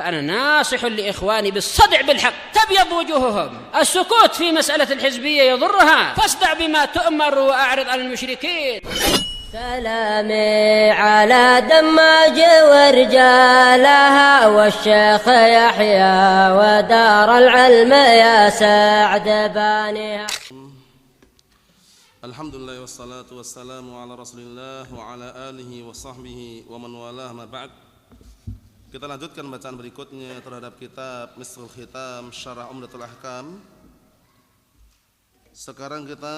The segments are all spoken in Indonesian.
فأنا ناصح لإخواني بالصدع بالحق تبيض وجوههم. السكوت في مسألة الحزبية يضرها، فاصدع بما تؤمر وأعرض عن المشركين. سلامي على دماج ورجالها والشيخ يحيى ودار العلم يا سعد بانيها. Alhamdulillah wassalatu wassalamu ala Rasulillah wa ala alihi wa sahbihi wa man walah ma ba'd. Kita lanjutkan bacaan berikutnya terhadap kitab Misrul Khitam Syarah Umdatul Ahkam. Sekarang kita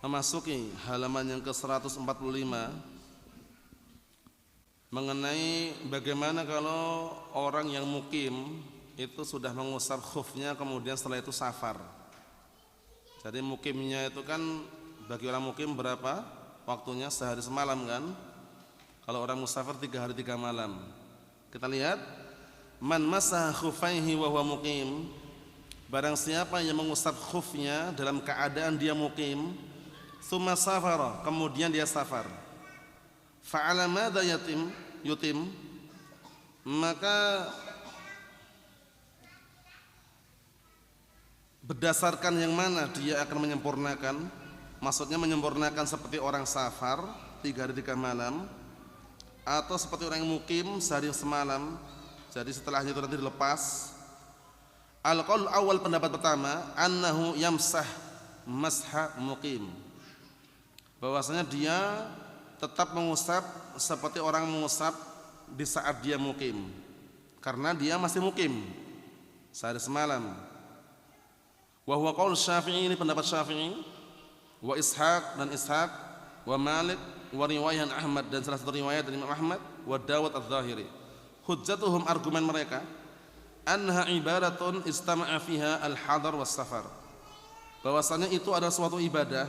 memasuki halaman yang ke-145 mengenai bagaimana kalau orang yang mukim itu sudah mengusap khufnya kemudian setelah itu safar. Jadi mukimnya itu kan bagi orang mukim berapa waktunya? Sehari semalam kan. Kalau orang musafir 3 hari 3 malam. Kita lihat, man masaha khufaihi wa huwa mukim. Barang siapa yang mengusap khufnya dalam keadaan dia mukim, tsumma safara, kemudian dia safar. Fa'ala madza yutim, maka berdasarkan yang mana dia akan menyempurnakan? Maksudnya menyempurnakan seperti orang safar 3 hari 3 malam, atau seperti orang yang mukim sehari semalam. Jadi setelahnya itu nanti dilepas. Al-qaul awal, pendapat pertama, annahu yamsah masha mukim, bahwasanya dia tetap mengusap seperti orang mengusap di saat dia mukim, karena dia masih mukim sehari semalam. Wa huwa qaul Syafi'i, ini pendapat Syafi'i, wa Ishaq dan Ishaq, wa Malik, wa riwayat Ahmad dan salah satu riwayat dari Imam Ahmad, wa Dawud Adz-Dzahiri. Hujjatuhum, argumen mereka, anha ibadatun istama'a fiha al-hadar was safar, bahwasanya itu adalah suatu ibadah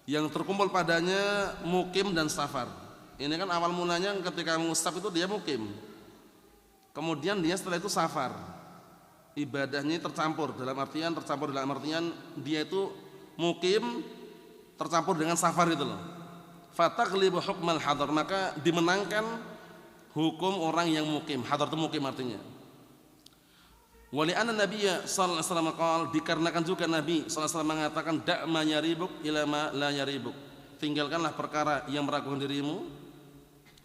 yang terkumpul padanya mukim dan safar. Ini kan awal mulanya ketika mengusap itu dia mukim, kemudian dia setelah itu safar. Ibadahnya tercampur dalam artian dia itu mukim tercampur dengan safar itu loh. Fataghlibu hukmal hadar, maka dimenangkan hukum orang yang mukim. Hadar itu mukim artinya. Wa li anna nabiyya sallallahu alaihi wasallam qala, dikarenakan juga Nabi sallallahu alaihi wasallam mengatakan da'ma yaribuk ila ma la yaribuk, tinggalkanlah perkara yang meragukan dirimu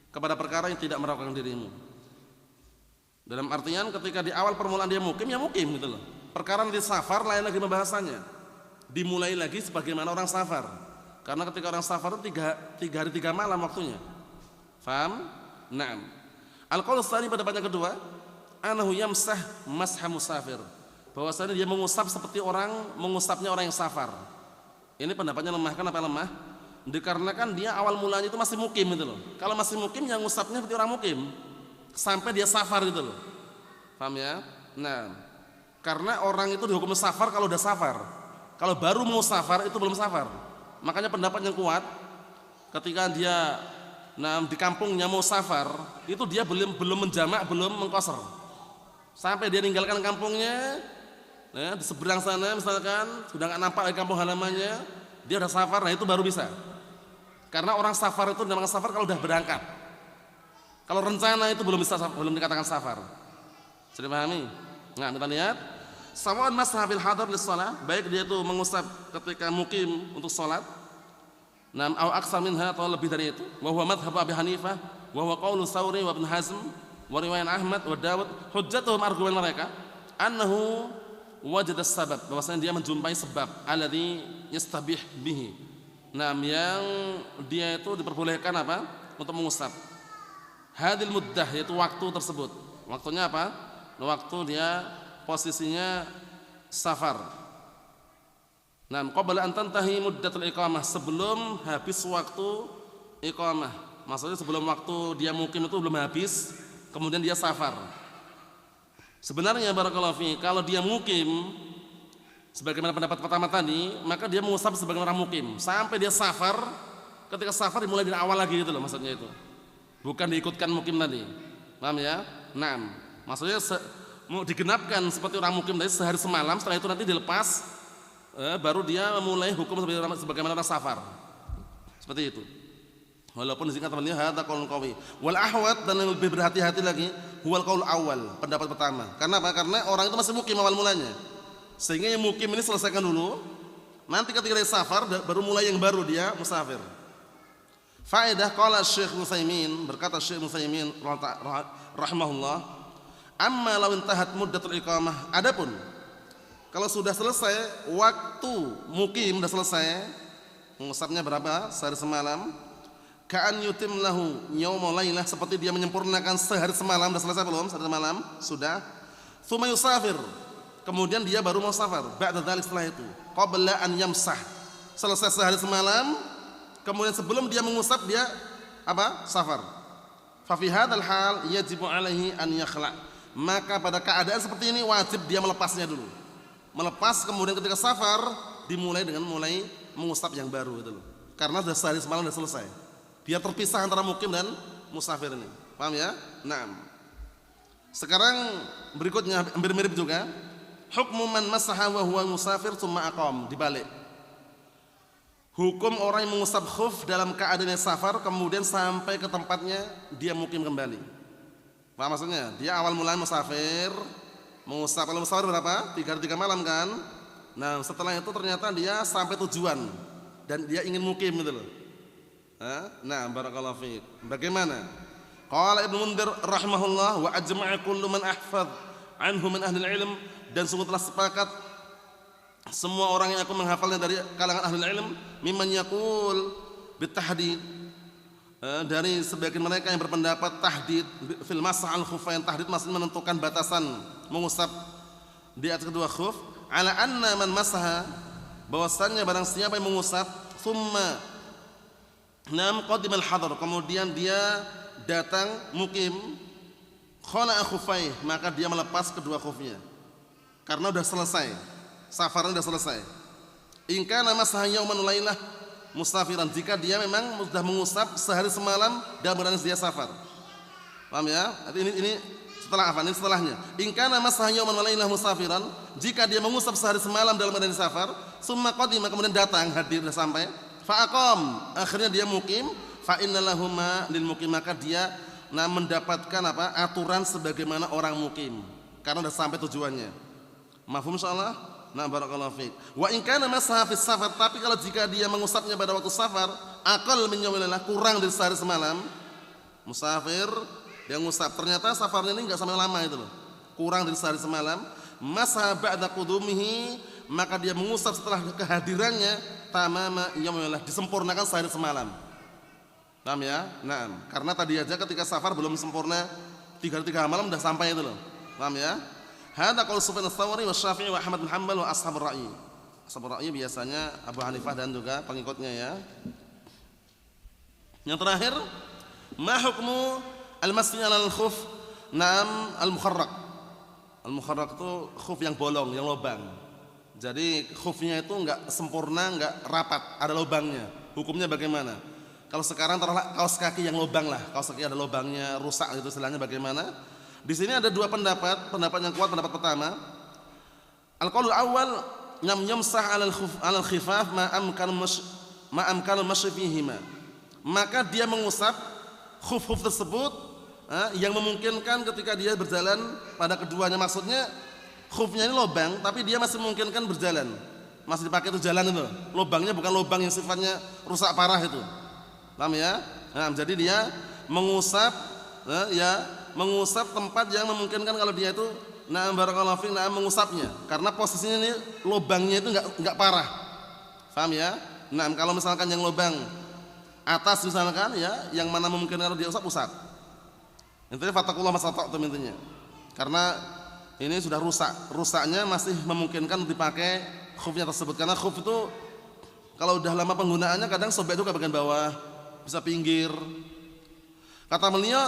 kepada perkara yang tidak meragukan dirimu. Dalam artian ketika di awal permulaan dia mukim, ya mukim gitu loh. Perkara nanti safar lain lagi pembahasannya. Dimulai lagi sebagaimana orang safar. Karena ketika orang safar itu 3 hari 3 malam waktunya. Faham? Naam. Al-qaul tsani, pendapat yang kedua, anahu yamsah masha musafir, bahwasanya dia mengusap seperti orang mengusapnya orang yang safar. Ini pendapatnya lemah. Kenapa lemah? Dikarenakan dia awal mulanya itu masih mukim gitu loh. Kalau masih mukim yang ngusapnya seperti orang mukim sampai dia safar gitu loh. Paham ya? Nah, karena orang itu dihukum safar kalau udah safar. Kalau baru mau safar itu belum safar. Makanya pendapat yang kuat, ketika dia di kampungnya mau safar, itu dia belum menjamak, belum mengqasar. Sampai dia ninggalkan kampungnya, di seberang sana misalkan sudah nggak nampak di kampung halamannya, dia udah safar, nah itu baru bisa. Karena orang safar itu namanya safar kalau udah berangkat. Kalau rencana itu belum dikatakan safar. Sudah pahami? Nah, kita lihat, sawa'un mashabil hadar lis shalah, baik dia itu mengusap ketika mukim untuk salat, nam au aksar minha, atau lebih dari itu. Wa huwa madhhab Abi Hanifah, wa huwa qaulu Tsauri wa Ibnu Hazm, wa riwayat Ahmad wa Dawud. Hujjatuhum, argumen mereka, annahu wajada sabab, bahwasanya dia menjumpai sebab alladzi yastabih bihi. Nam yang dia itu diperbolehkan apa? Untuk mengusap. Hadil muddah, yaitu waktu tersebut. Waktunya apa? Waktu dia posisinya safar. Nah, qabla an tantahi muddatul iqamah, sebelum habis waktu iqamah. Maksudnya sebelum waktu dia mukim itu belum habis, kemudian dia safar. Sebenarnya barakallahu fi, kalau dia mukim sebagaimana pendapat pertama tadi, maka dia mengusap sebagai orang mukim sampai dia safar. Ketika safar dimulai dari awal lagi gitu loh, maksudnya itu. Bukan diikutkan mukim tadi. Paham ya? Naam. Maksudnya digenapkan seperti orang mukim tadi sehari semalam, setelah itu nanti dilepas, baru dia memulai hukum sebagaimana orang safar. Seperti itu. Walaupun disingkat beliau hadza qaulun qawi. Wal ahwat, dan yang lebih berhati-hati lagi, huwal qaul awal, pendapat pertama. Karena apa? Karena orang itu masih mukim awal mulanya. Sehingga yang mukim ini selesaikan dulu. Nanti ketika dia safar baru mulai yang baru, dia musafir. Faedah qala Syekh Utsaimin, berkata Syekh Utsaimin rahimahullah, amma law intahat muddatul iqamah, adapun kalau sudah selesai waktu mukim, sudah selesai mengusapnya berapa? Sehari semalam. Ka'an yutim lahu yawma lailah, seperti dia menyempurnakan sehari semalam. Sudah selesai belum? Sehari semalam sudah. Tsumma yusafir, kemudian dia baru mau safar. Ba'da dzalik, setelah itu, qabla an yamsah, selesai sehari semalam, kemudian sebelum dia mengusap dia apa? Safar. Fa fi hadzal hal yajibu alaihi an yakhla', maka pada keadaan seperti ini wajib dia melepasnya dulu. Melepas, kemudian ketika safar dimulai dengan mulai mengusap yang baru itu loh. Karena sudah sehari semalam sudah selesai. Biar terpisah antara mukim dan musafir ini. Paham ya? Naam. Sekarang berikutnya hampir mirip juga. Hukmu man masaha wa huwa musafir tsumma aqam, dibalik. Hukum orang yang mengusap khuf dalam keadaan safar kemudian sampai ke tempatnya dia mukim kembali. Paham maksudnya? Dia awal mulai musafir, mengusap, kalau musafir berapa? 3 hari 3 malam kan? Nah, setelah itu ternyata dia sampai tujuan dan dia ingin mukim gitu loh. Nah, barakallahu fiik. Bagaimana? Qala Ibnu Mundzir rahimahullah, wa ajma'a kullu man ahfadz anhu min ahli ilm, dan sungguh telah sepakat semua orang yang aku menghafalnya dari kalangan ahli ilm, mimman yaqul bitahdid, dari sebagian mereka yang berpendapat tahdid fil masah al khuffain, tahdid maksudnya menentukan batasan mengusap di atas kedua khuf, ala anna man masaha, bahwasannya barang siapa yang mengusap thumma nam qadimal hadar, kemudian dia datang mukim, khala'a khuffai, maka dia melepas kedua khufnya karena sudah selesai, safarnya sudah selesai. In kana masaha yauman lailah musafiran, jika dia memang sudah mengusap sehari semalam dan berarti dia safar. Paham ya? Ini setelah apa? Ini setelahnya. In kana masaha yauman lailah musafiran, jika dia mengusap sehari semalam dalam keadaan safar, summa qadima, kemudian datang, hadir, sudah sampai, fa'aqam, akhirnya dia mukim, fa innalahuma lil mukim, maka dia mendapatkan apa? Aturan sebagaimana orang mukim karena sudah sampai tujuannya. Mafhum insyaallah? Nah, barakallahu fiik. Wa in kana masaha fis safar, tapi kalau jika dia mengusapnya pada waktu safar, aqal min yaumilah, kurang dari sehari semalam, musafir dia ngusap, ternyata safarnya ini enggak sampai lama itu loh, kurang dari sehari semalam, masaha ba'da qudumihi, maka dia mengusap setelah kehadirannya, tamama yaumilah, disempurnakan sehari semalam. Paham ya? Nah, karena tadi aja ketika safar belum sempurna 3 hari 3 malam sudah sampai itu loh. Paham ya? Hadza qaul Sufyan ats-Tsauri wa Syafi'i wa Ahmad bin Hanbal wa ashabur ra'yi. Ashabur ra'yi biasanya Abu Hanifah dan juga pengikutnya ya. Yang terakhir, ma hukmu al-masfi 'ala al-khuf? Naam, al-mukharraq. Al-mukharraq itu khuf yang bolong, yang lubang. Jadi khufnya itu enggak sempurna, enggak rapat, ada lubangnya. Hukumnya bagaimana? Kalau sekarang taruhlah kaos kaki yang lubang lah, kaos kaki ada lubangnya, rusak itu istilahnya bagaimana? Di sini ada dua pendapat. Pendapat yang kuat, pendapat pertama, al-qaulul awal yamsah 'alal khifaf ma amkanu masy fihima. Maka dia mengusap khuf-khuf tersebut yang memungkinkan ketika dia berjalan pada keduanya, maksudnya khufnya ini lubang tapi dia masih memungkinkan berjalan, masih dipakai itu jalan itu. Lubangnya bukan lubang yang sifatnya rusak parah itu. Paham ya? Nah, jadi dia mengusap mengusap tempat yang memungkinkan kalau dia itu barakallahu fiik mengusapnya, karena posisinya ini lubangnya itu enggak parah. Paham ya? Nah, kalau misalkan yang lubang atas misalkan ya, yang mana memungkinkan kalau dia usap. Intinya fattakullah masata'tum intinya. Karena ini sudah rusak. Rusaknya masih memungkinkan dipakai khufnya tersebut, karena khuf itu kalau udah lama penggunaannya kadang sobek itu ke bagian bawah, bisa pinggir. Kata beliau,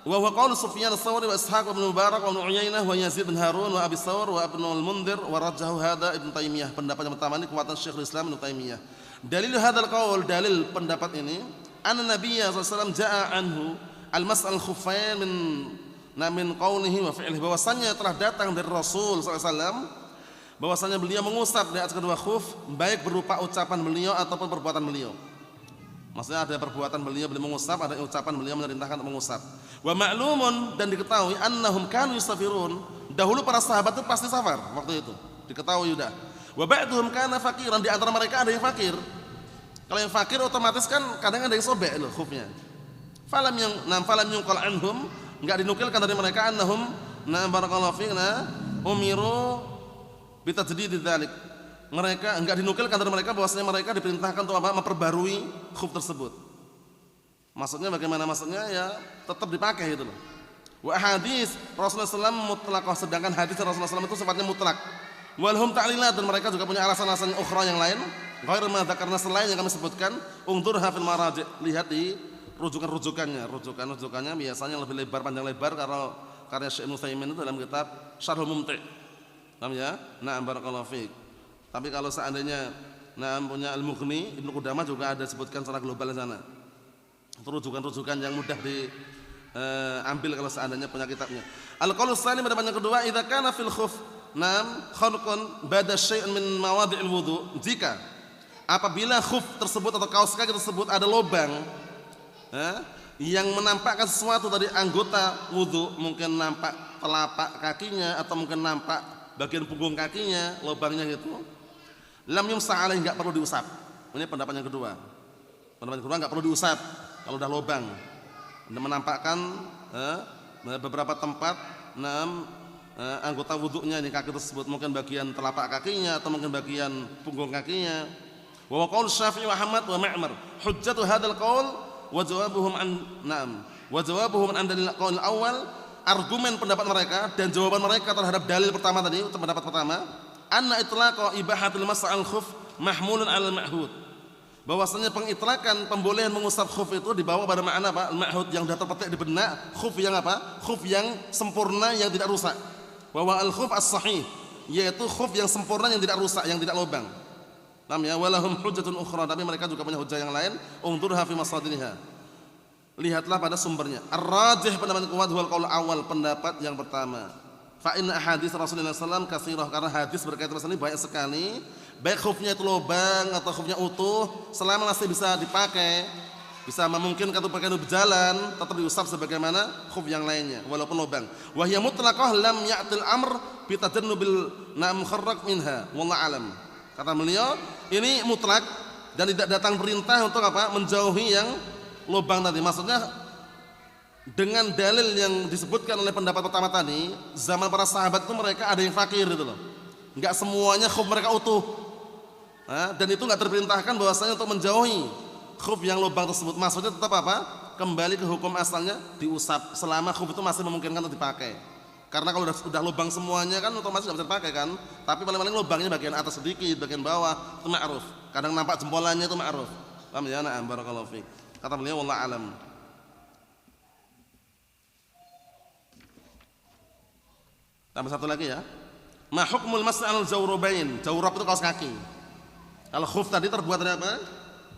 wa huwa qaul Sufyan ats-Tsauri wa Ishaq bin Mubarak wa Ibnu Uyainah wa Yazid bin Harun wa Abi Tsawr wa Ibnu al-Mundhir wa rajjahu hadza Ibnu Taimiyah. Pendapat yang pertama ini kuatan Syekhul Islam Ibnu Taimiyah. Dalil hadzal qaul, dalil pendapat ini, anna Nabiyya sallallahu alaihi wasallam jaa anhu al-mas'al khuffain min qaulihi wa fi'lihi, bahwasanya telah datang dari Rasul sallallahu alaihi wasallam bahwasanya beliau mengusap di atas kedua khuf baik berupa ucapan beliau ataupun perbuatan beliau. Maksudnya ada perbuatan beliau mengusap, ada ucapan beliau memerintahkan untuk mengusap. Wa ma'lumun, dan diketahui annahum kanu yusafirun, dahulu para sahabat itu pasti safar waktu itu. Diketahui sudah. Wa ba'duhum kana faqiran, di antara mereka ada yang fakir. Kalau yang fakir otomatis kan kadang ada yang sobek loh khufnya. Falam yunqal anhum, enggak dinukilkan dari mereka annahum barakallahu fiik umiru bitajdid dzalik. Mereka enggak dinukilkan dari mereka bahwasanya mereka diperintahkan untuk apa? Memperbarui khuf tersebut. Maksudnya bagaimana? Maksudnya ya tetap dipakai gitu loh. Wa hadis Rasulullah SAW mutlaqah, sedangkan hadis Rasulullah SAW itu sifatnya mutlak. Walhum ta'lilat, dan mereka juga punya alasan-alasan ukhra yang lain. Ghair ma dzakarna, selain yang kami sebutkan. Ungdurha fil maraji', lihat di rujukan-rujukannya. Rujukan-rujukannya biasanya lebih lebar, panjang lebar, kalau karya Syekh Utsaimin itu dalam kitab Syarhul Mumti'. Paham ya? Na'am barakallahu fiik. Tapi kalau seandainya punya Al-Mughni, Ibnu Qudamah juga ada sebutkan secara global di sana. Itu rujukan-rujukan yang mudah diambil kalau seandainya punya kitabnya. Al-qaulu tsani, pada yang kedua, idza kana fil khuf khalqun bada syai'un min mawadhi'il wudu, jika apabila khuf tersebut atau kaos kaki tersebut ada lubang yang menampakkan sesuatu dari anggota wudu, mungkin nampak telapak kakinya atau mungkin nampak bagian punggung kakinya, lubangnya gitu, lam yumsah alaih, enggak perlu diusap. Ini pendapat yang kedua. Pendapat yang kedua, enggak perlu diusap kalau udah lubang. Menampakkan beberapa tempat anggota wudunya ini, kaki tersebut, mungkin bagian telapak kakinya atau mungkin bagian punggung kakinya. Wa qaul Syafi'i wa Ahmad wa Ma'mar hujjatu hadzal qaul wa jawabuhum an dalil qaul awal, argumen pendapat mereka dan jawaban mereka terhadap dalil pertama tadi, pendapat pertama, anna itlaqa ibahatul mas'al khuf mahmulun 'alal ma'hud, bahwasanya pengitlakan pembolehan mengusap khuf itu dibawa pada makna apa? Al-ma'hud, yang sudah terpetik di benak, khuf yang apa? Khuf yang sempurna, yang tidak rusak. Wa al-khuf as-sahih, yaitu khuf yang sempurna, yang tidak rusak, yang tidak lubang. Paham ya? Walahum hujjatun ukhra, tapi mereka juga punya hujjah yang lain. Ungdurha fi masadiriha, lihatlah pada sumbernya. Ar-rajih, pendapat kuat, wal qaul awal, pendapat yang pertama. Fa inna ahadits Rasulullah sallallahu alaihi wasallam katsirah, karena hadis berkaitan masalah ini banyak sekali. Baik khufnya itu lubang atau khufnya utuh, selama masih bisa dipakai, bisa memungkinkan untuk pakai berjalan, tetap diusap sebagaimana khuf yang lainnya walaupun lubang. Wa hiya mutlaqah lam ya'til amr bi tajannubil mukharraq minha, wallahu alam. Kata beliau, ini mutlak dan tidak datang perintah untuk apa? Menjauhi yang lubang tadi. Maksudnya dengan dalil yang disebutkan oleh pendapat pertama tadi, zaman para sahabat itu mereka ada yang fakir gitu loh. Enggak semuanya khuf mereka utuh. Dan itu enggak terperintahkan bahwasanya untuk menjauhi khuf yang lubang tersebut. Maksudnya tetap apa? Kembali ke hukum asalnya, diusap selama khuf itu masih memungkinkan untuk dipakai. Karena kalau sudah lubang semuanya kan otomatis enggak bisa dipakai kan. Tapi paling-paling lubangnya bagian atas sedikit, bagian bawah itu ma'ruf. Kadang nampak jempolannya itu ma'ruf. Paham ya? Na'am barakallahu fiik. Kata beliau wallahu alam. Tambah satu lagi ya. Ma hukmul mas'al jawrabain. Jawrab itu kaos kaki. Kalau khuf tadi terbuat dari apa?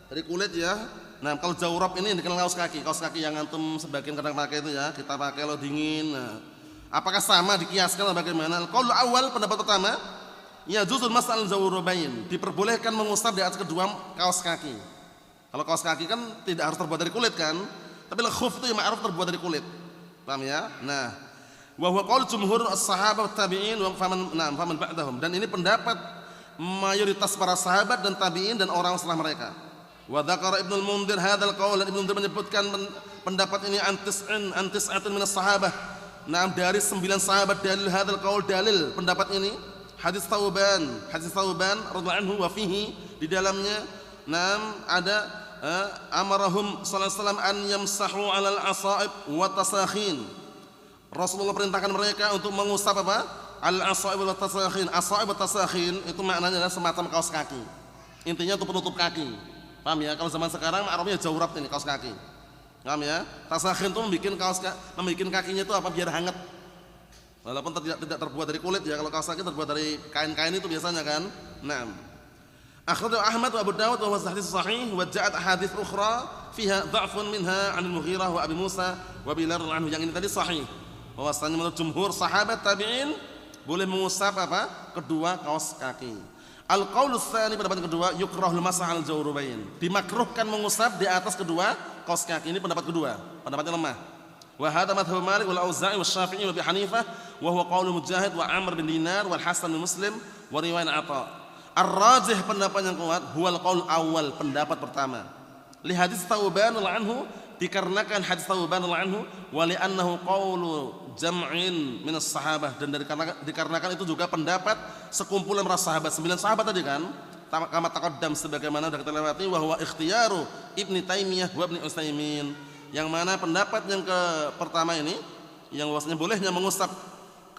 Dari kulit ya. Nah, kalau jawrab ini dikenal kaos kaki. Kaos kaki yang antum sebagian kadang pakai itu ya. Kita pakai kalau dingin. Nah, apakah sama dikiaskan atau bagaimana? Kalau awal pendapat pertama, ya juzul mas'al jawrabain. Diperbolehkan mengusap di atas kedua kaos kaki. Kalau kaos kaki kan tidak harus terbuat dari kulit kan? Tapi khuf itu yang ma'ruf terbuat dari kulit. Paham ya? Nah, wa huwa qaul jumhur as-sahabah wat tabi'in wa faman ba'dahum, dan ini pendapat mayoritas para sahabat dan tabi'in dan orang setelah mereka. Wa dzakara Ibnu al-Mundhir hadzal qaul, dan Ibnu al-Mundhir menyebutkan pendapat ini antis'atun min as-sahabah. Dari 9 sahabat dalil hadzal qaul, dalil pendapat ini hadis Tsauban radhiyallahu anhu, wa fihi, di dalamnya ada amarahum sallallahu alaihi wasallam an yamsahu 'alal asaib wa tasakhin. Rasulullah perintahkan mereka untuk mengusap apa? Al-asaib wa tasakhin. Asaib wa tasakhin itu maknanya adalah semacam kaos kaki. Intinya untuk penutup kaki. Paham ya? Kalau zaman sekarang ma'rufnya jawrab ini, kaos kaki. Paham ya? Tasakhin itu membikin kakinya itu apa? Biar hangat. Walaupun tidak terbuat dari kulit ya. Kalau kaos kaki terbuat dari kain-kain itu biasanya kan. Naam. Akhrajahu Ahmad wa Abu Dawud wa huwa hadits sahih, wa ja'at ahadits ukhra fiha dha'fun minha 'an al-Mughirah wa Abi Musa wa Bilal anhu. Yang ini tadi sahih. Bahwasanya menurut jumhur sahabat tabi'in boleh mengusap apa? Kedua kaos kaki. Al-qaulu tsani, pendapat yang kedua, yukrahul masah al jawrubain, dimakruhkan mengusap di atas kedua kaus kaki. Ini pendapat kedua, pendapatnya lemah. Wa hadha madhhab Malik wal Auza'i wa Syafi'i wa Abi Hanifah wa huwa qaulu Mujahid wa Amr bin Dinar wal Hasan bin Muslim wa riwayat Atha. Ar-rajih, pendapat yang kuat, huwal qaul awal, pendapat pertama. Li hadis Tsauban radhiyallahu anhu, dikarenakan hadis Tsauban radhiyallahu anhu, wa li annahu qaulu jam'in min as-sahabah, dan dikarenakan itu juga pendapat sekumpulan para sahabat, 9 sahabat tadi kan, kama taqaddam, sebagaimana sudah kita lewati, wa huwa ikhtiyaru Ibnu Taimiyah wa Ibnu Utsaimin, yang mana pendapat yang pertama ini yang bahwasanya bolehnya mengusap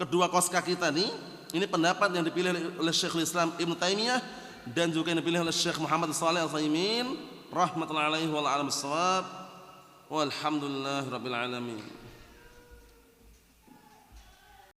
kedua kaus kaki tadi, ini pendapat yang dipilih oleh Syekhul Islam Ibnu Taimiyah dan juga yang dipilih oleh Syekh Muhammad Shalih Al-Utsaimin rahmatullahi alaihi wa ala al-shawab walhamdulillahirabbil alamin.